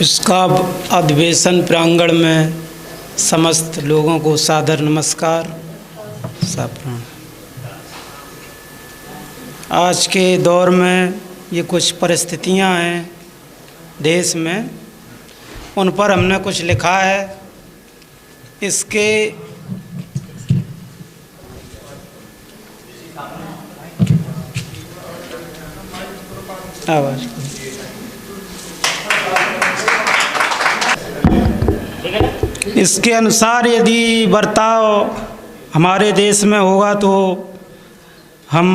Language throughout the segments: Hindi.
इसका अधिवेशन प्रांगण में समस्त लोगों को सादर नमस्कार। साप्राण। आज के दौर में ये कुछ परिस्थितियां हैं देश में, उन पर हमने कुछ लिखा है। इसके आवाज इसके अनुसार यदि बर्ताव हमारे देश में होगा तो हम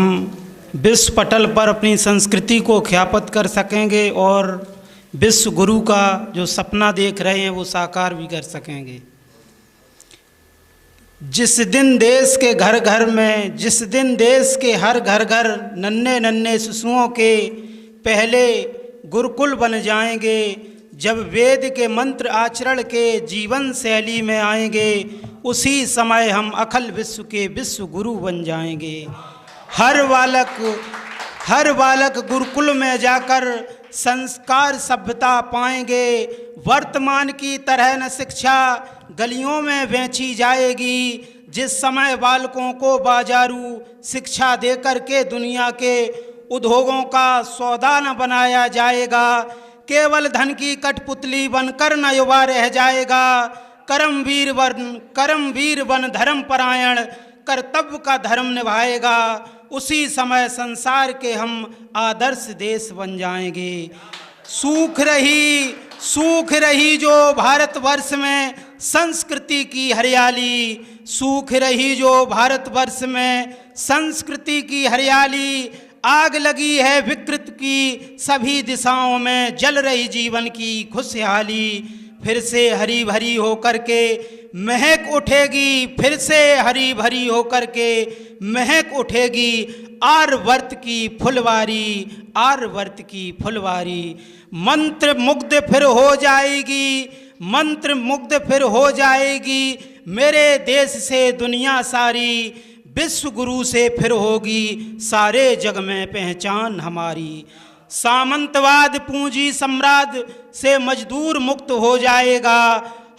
विश्व पटल पर अपनी संस्कृति को ख्यापत कर सकेंगे और विश्व गुरु का जो सपना देख रहे हैं वो साकार भी कर सकेंगे। जिस दिन देश के घर घर में, जिस दिन देश के हर घर घर नन्हे नन्हे शिशुओं के पहले गुरुकुल बन जाएंगे, जब वेद के मंत्र आचरण के जीवन शैली में आएंगे, उसी समय हम अखिल विश्व के विश्व गुरु बन जाएंगे। हर बालक गुरुकुल में जाकर संस्कार सभ्यता पाएंगे। वर्तमान की तरह न शिक्षा गलियों में बेची जाएगी। जिस समय बालकों को बाजारू शिक्षा देकर के दुनिया के उद्योगों का सौदा न बनाया जाएगा, केवल धन की कठपुतली बनकर न युवा रह जाएगा। करमवीर बन धर्म परायण कर्तव्य का धर्म निभाएगा, उसी समय संसार के हम आदर्श देश बन जाएंगे। सूख रही जो भारतवर्ष में संस्कृति की हरियाली, सूख रही जो भारतवर्ष में संस्कृति की हरियाली। आग लगी है विकृत की सभी दिशाओं में, जल रही जीवन की खुशहाली। फिर से हरी भरी होकर के महक उठेगी, फिर से हरी भरी होकर के महक उठेगी आर्यवर्त की फुलवारी, आर्यवर्त की फुलवारी। मंत्र मुग्ध फिर हो जाएगी, मंत्र मुग्ध फिर हो जाएगी मेरे देश से दुनिया सारी। विश्व गुरु से फिर होगी सारे जग में पहचान हमारी। सामंतवाद पूंजी सम्राट से मजदूर मुक्त हो जाएगा।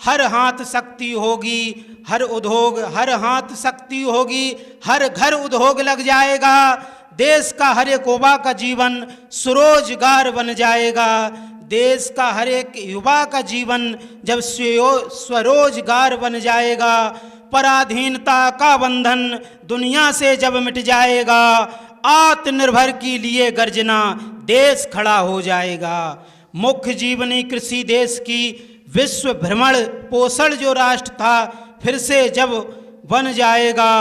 हर हाथ शक्ति होगी, हर हाथ शक्ति होगी, हर घर उद्योग लग जाएगा। देश का हर एक युवा का जीवन स्वरोजगार बन जाएगा। देश का हर एक युवा का जीवन जब स्वरोजगार बन जाएगा, पराधीनता का बंधन दुनिया से जब मिट जाएगा, आत्मनिर्भर के लिए गर्जना देश खड़ा हो जाएगा। मुख्य जीवनी कृषि देश की विश्व भ्रमण पोषण जो राष्ट्र था फिर से जब बन जाएगा।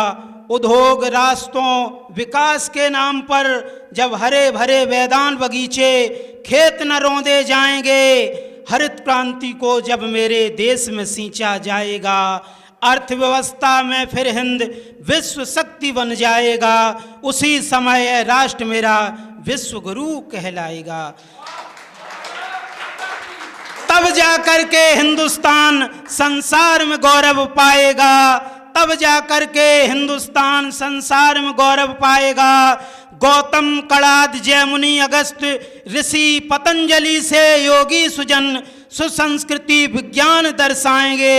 उद्योग रास्तों विकास के नाम पर जब हरे भरे मैदान बगीचे खेत न रौंदे जाएंगे, हरित क्रांति को जब मेरे देश में सींचा जाएगा, अर्थव्यवस्था में फिर हिंद विश्व शक्ति बन जाएगा, उसी समय राष्ट्र मेरा विश्व गुरु कहलाएगा। तब जाकर के हिंदुस्तान संसार में गौरव पाएगा, तब जाकर के हिंदुस्तान संसार में गौरव पाएगा। गौतम कणाद जयमुनि अगस्त ऋषि पतंजलि से योगी सुजन सुसंस्कृति विज्ञान दर्शाएंगे।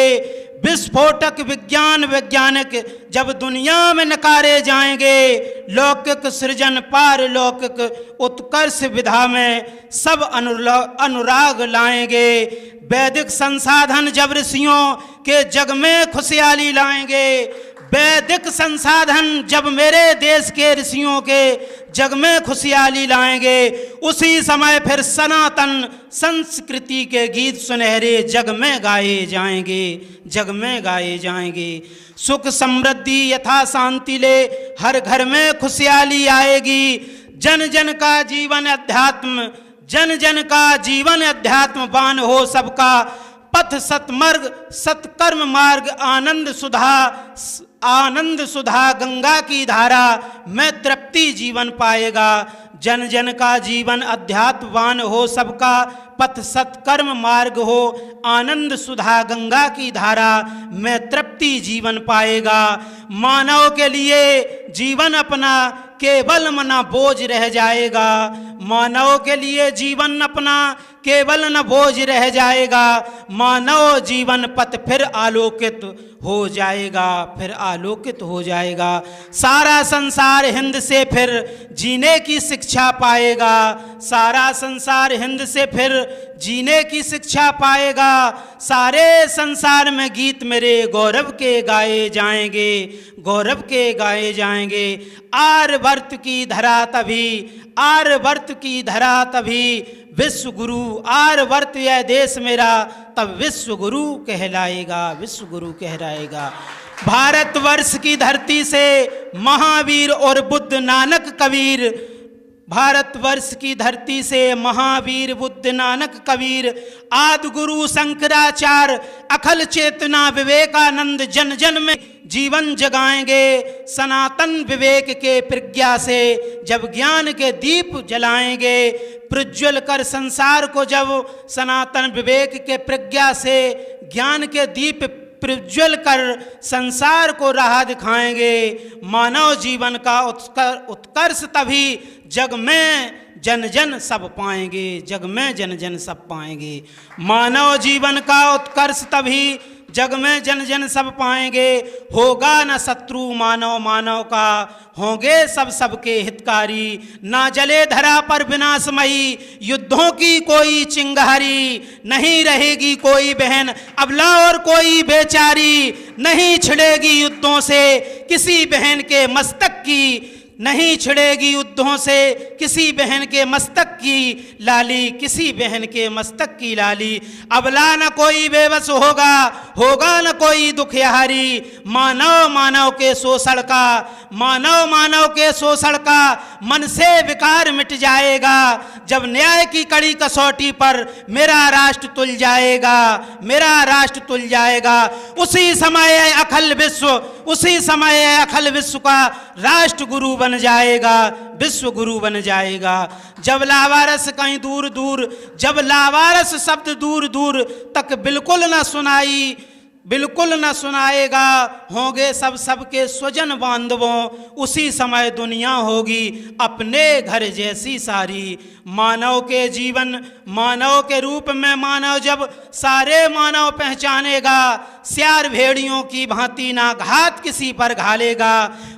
विस्फोटक विज्ञान वैज्ञानिक जब दुनिया में नकारे जाएंगे, लौकिक सृजन पारलौकिक उत्कर्ष विधा में सब अनुराग लाएंगे। वैदिक संसाधन जब ऋषियों के जग में खुशहाली लाएंगे, वैदिक संसाधन जब मेरे देश के ऋषियों के जग में खुशहाली लाएंगे, उसी समय फिर सनातन संस्कृति के गीत सुनहरे जग में गाए जाएंगे, जग में गाए जाएंगे। सुख समृद्धि यथा शांति ले हर घर में खुशहाली आएगी। जन जन का जीवन अध्यात्म, जन जन का जीवन अध्यात्मवान हो सबका। पथ सतमर्ग सत्कर्म मार्ग आनंद सुधा गंगा की धारा में तृप्ति जीवन पाएगा। जन जन का जीवन अध्यात्मवान हो सबका। पथ सत्कर्म मार्ग हो आनंद सुधा गंगा की धारा में तृप्ति जीवन पाएगा। मानव के लिए जीवन अपना केवल मना बोझ रह जाएगा। मानव के लिए जीवन अपना केवल न बोझ रह जाएगा, मानव जीवन पथ फिर आलोकित हो जाएगा, फिर आलोकित हो जाएगा। सारा संसार हिंद से फिर जीने की शिक्षा पाएगा, सारा संसार हिंद से फिर जीने की शिक्षा पाएगा। सारे संसार में गीत मेरे गौरव के गाए जाएंगे, गौरव के गाए जाएंगे। आर्यवर्त की धरा तभी, आर्यवर्त की धरा तभी विश्व गुरु, आर्यवर्त यह देश मेरा तब विश्व गुरु कहलाएगा, विश्व गुरु कहलाएगा। भारतवर्ष की धरती से महावीर और बुद्ध नानक कबीर, भारतवर्ष की धरती से महावीर बुद्ध नानक कबीर, आदि गुरु शंकराचार्य, अखिल चेतना विवेकानंद जन जन में जीवन जगाएंगे। सनातन विवेक के प्रज्ञा से जब ज्ञान के दीप जलाएंगे, प्रज्वल कर संसार को जब सनातन विवेक के प्रज्ञा से ज्ञान के दीप प्रज्वल कर संसार को राह दिखाएंगे। मानव जीवन का उत्कर्ष तभी जग में जन जन सब पाएंगे, जग में जन जन सब पाएंगे। मानव जीवन का उत्कर्ष तभी जग में जन जन सब पाएंगे। होगा न शत्रु मानव मानव का, होंगे सब सबके हितकारी। ना जले धरा पर विनाशमयी, युद्धों की कोई चिंगारी। नहीं रहेगी कोई बहन अबला और कोई बेचारी, नहीं छिड़ेगी युद्धों से किसी बहन के मस्तक की, नहीं छिड़ेगी युद्धों से किसी बहन के मस्तक की लाली, किसी बहन के मस्तक की लाली। अबला न कोई बेबस होगा, होगा न कोई दुखियारी। मानव मानव के शोषण का, मानव मानव के शोषण का मन से विकार मिट जाएगा। जब न्याय की कड़ी कसौटी पर मेरा राष्ट्र तुल जाएगा, मेरा राष्ट्र तुल जाएगा। उसी समय अखिल विश्व, उसी समय अखिल विश्व का राष्ट्र गुरु बन जाएगा, विश्व गुरु बन जाएगा। जब लावारस कहीं दूर दूर, जब लावारस शब्द दूर दूर तक बिल्कुल न सुनाई, बिल्कुल न सुनाएगा, होंगे सब सबके स्वजन बांधवों। उसी समय दुनिया होगी अपने घर जैसी सारी। मानव के जीवन, मानव के रूप में मानव जब सारे मानव पहचानेगा, स्यार भेड़ियों की भांति ना घात किसी पर घालेगा।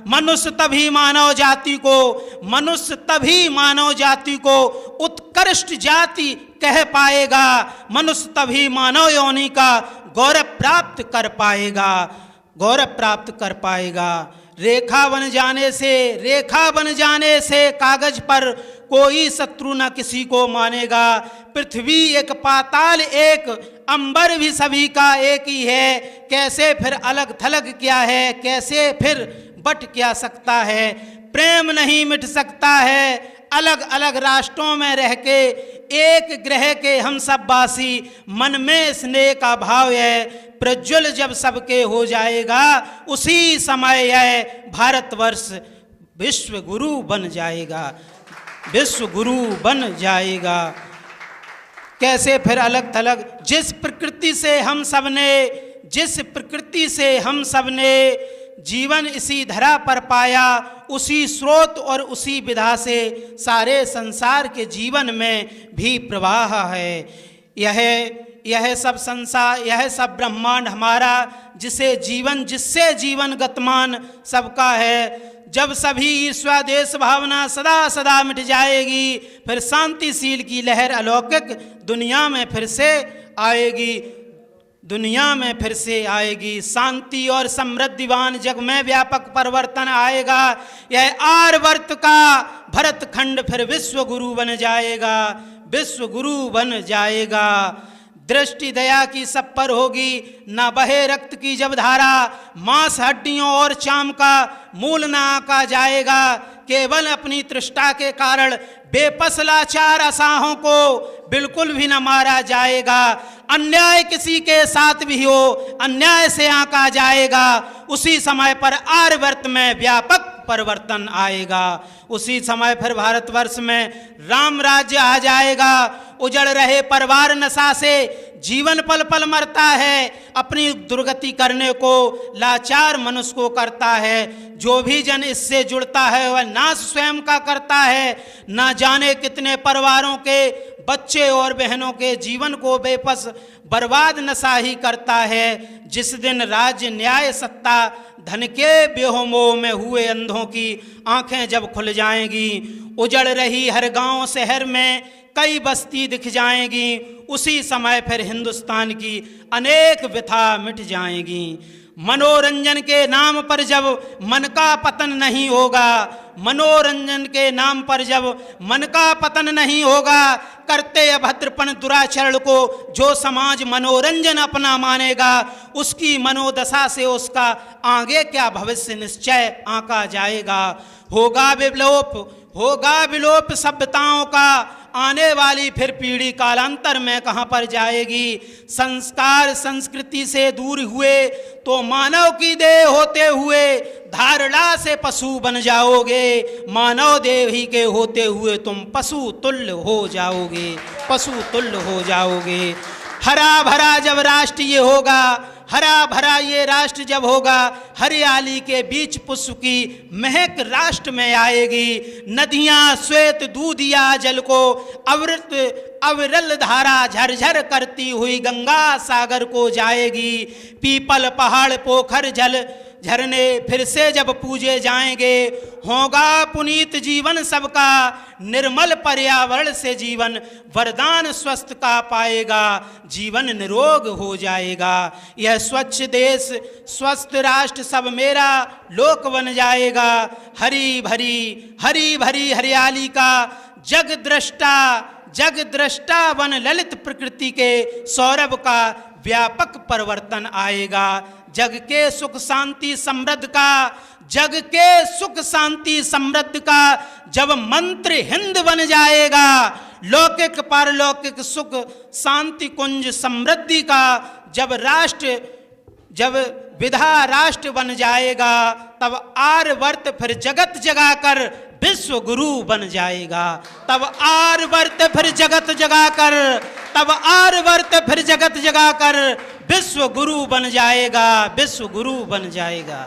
मनुष्य तभी मानव जाति को, मनुष्य तभी मानव जाति को उत्कृष्ट जाति कह पाएगा। मनुष्य तभी मानव योनि का गौरव प्राप्त कर पाएगा, गौरव प्राप्त कर पाएगा। रेखा बन जाने से, रेखा बन जाने से कागज पर कोई शत्रु न किसी को मानेगा। पृथ्वी एक, पाताल एक, अंबर भी सभी का एक ही है। कैसे फिर अलग थलग क्या है, कैसे फिर बट क्या सकता है। प्रेम नहीं मिट सकता है अलग अलग राष्ट्रों में रह के, एक ग्रह के हम सब वासी। मन में स्नेह का भाव है, प्रज्वल जब सबके हो जाएगा, उसी समय यह भारतवर्ष विश्व गुरु बन जाएगा, विश्व गुरु बन जाएगा। कैसे फिर अलग थलग, जिस प्रकृति से हम सब ने, जिस प्रकृति से हम सब ने जीवन इसी धरा पर पाया, उसी स्रोत और उसी विधा से सारे संसार के जीवन में भी प्रवाह है। यह सब संसार, यह सब ब्रह्मांड हमारा, जिसे जीवन, जिससे जीवन गतमान सबका है। जब सभी ईर्ष्या देश भावना सदा सदा मिट जाएगी, फिर शांतिशील की लहर अलौकिक दुनिया में फिर से आएगी, दुनिया में फिर से आएगी। शांति और समृद्धिवान जग में व्यापक परिवर्तन आएगा। यह आर्यवर्त का भरतखंड फिर विश्व गुरु बन जाएगा, विश्व गुरु बन जाएगा। दृष्टि दया की सब पर होगी, ना बहे रक्त की जब धारा, मांस हड्डियों और चाम का मूल ना आका जाएगा। केवल अपनी तृष्णा के कारण बेपस लाचार असहायों को बिल्कुल भी न मारा जाएगा। अन्याय किसी के साथ भी हो, अन्याय से आका जाएगा। उसी समय पर आर्यवर्त में व्यापक परिवर्तन आएगा। उसी समय फिर भारतवर्ष में राम राज्य आ जाएगा। उजड़ रहे परिवार नशा से जीवन पल पल मरता है, अपनी दुर्गति करने को लाचार मनुष्य को करता है। जो भी जन इससे जुड़ता है वह नाश स्वयं का करता है, ना जाने कितने परिवारों के बच्चे और बहनों के जीवन को बेबस बर्बाद नशा ही करता है। जिस दिन राज्य न्याय सत्ता धन के बेहोमोह में हुए अंधों की आंखें जब खुल जाएंगी, उजड़ रही हर गांव शहर में कई बस्ती दिख जाएंगी, उसी समय फिर हिंदुस्तान की अनेक व्यथा मिट जाएंगी। मनोरंजन के नाम पर जब मन का पतन नहीं होगा, मनोरंजन के नाम पर जब मन का पतन नहीं होगा, करते अभद्रपन दुराचरण को जो समाज मनोरंजन अपना मानेगा, उसकी मनोदशा से उसका आगे क्या भविष्य निश्चय आंका जाएगा। होगा विलोप सभ्यताओं का, आने वाली फिर पीढ़ी कालांतर में कहाँ पर जाएगी। संस्कार संस्कृति से दूर हुए तो मानव की देह होते हुए धारणा से पशु बन जाओगे, मानव देह ही के होते हुए तुम पशु तुल्य हो जाओगे, पशु तुल्य हो जाओगे। हरा भरा जब राष्ट्र ये होगा, हरा भरा ये राष्ट्र जब होगा, हरियाली के बीच पुष्प की महक राष्ट्र में आएगी। नदियां श्वेत दूधिया जल को अविरल धारा झरझर करती हुई गंगा सागर को जाएगी। पीपल पहाड़ पोखर जल झरने फिर से जब पूजे जाएंगे, होगा पुनीत जीवन सबका, निर्मल पर्यावरण से जीवन वरदान स्वस्थ का पाएगा, जीवन निरोग हो जाएगा। यह स्वच्छ देश स्वस्थ राष्ट्र सब मेरा लोक बन जाएगा। हरी भरी हरियाली का जग दृष्टा वन ललित प्रकृति के सौरभ का व्यापक परिवर्तन आएगा। जग के सुख शांति समृद्ध का जब मंत्र हिंद बन जाएगा, लौकिक पारलौकिक सुख शांति कुंज समृद्धि का जब विधा राष्ट्र बन जाएगा, तब आर्यवर्त फिर जगत जगाकर विश्व गुरु बन जाएगा। तब आर्यवर्त फिर जगत जगाकर विश्व गुरु बन जाएगा, विश्व गुरु बन जाएगा।